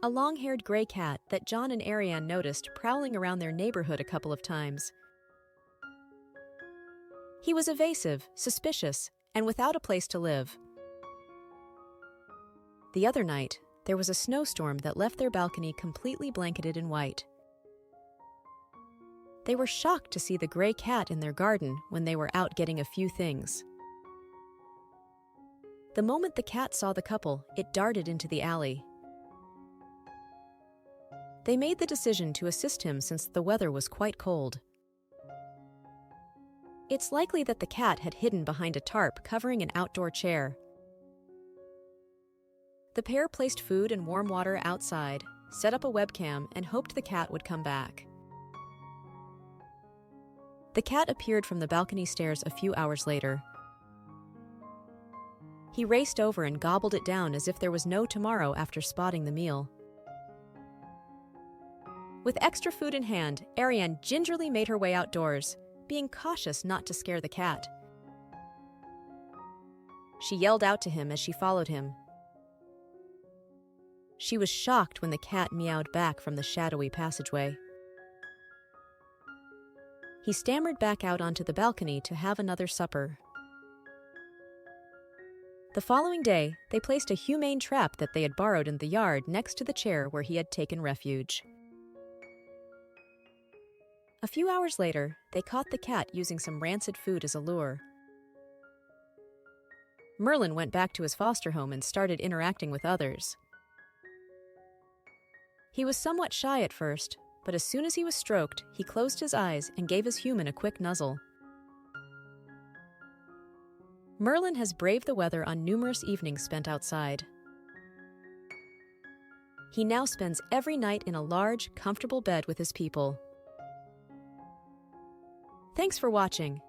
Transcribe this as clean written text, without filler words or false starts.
a long-haired gray cat that John and Ariane noticed prowling around their neighborhood a couple of times. He was evasive, suspicious, and without a place to live. The other night, there was a snowstorm that left their balcony completely blanketed in white. They were shocked to see the gray cat in their garden when they were out getting a few things. The moment the cat saw the couple, it darted into the alley. They made the decision to assist him since the weather was quite cold. It's likely that the cat had hidden behind a tarp covering an outdoor chair. The pair placed food and warm water outside, set up a webcam, and hoped the cat would come back. The cat appeared from the balcony stairs a few hours later. He raced over and gobbled it down as if there was no tomorrow after spotting the meal. With extra food in hand, Ariane gingerly made her way outdoors, being cautious not to scare the cat. She yelled out to him as she followed him. She was shocked when the cat meowed back from the shadowy passageway. He stammered back out onto the balcony to have another supper. The following day, they placed a humane trap that they had borrowed in the yard next to the chair where he had taken refuge. A few hours later, they caught the cat using some rancid food as a lure. Merlin went back to his foster home and started interacting with others. He was somewhat shy at first, but as soon as he was stroked, he closed his eyes and gave his human a quick nuzzle. Merlin has braved the weather on numerous evenings spent outside. He now spends every night in a large, comfortable bed with his people. Thanks for watching.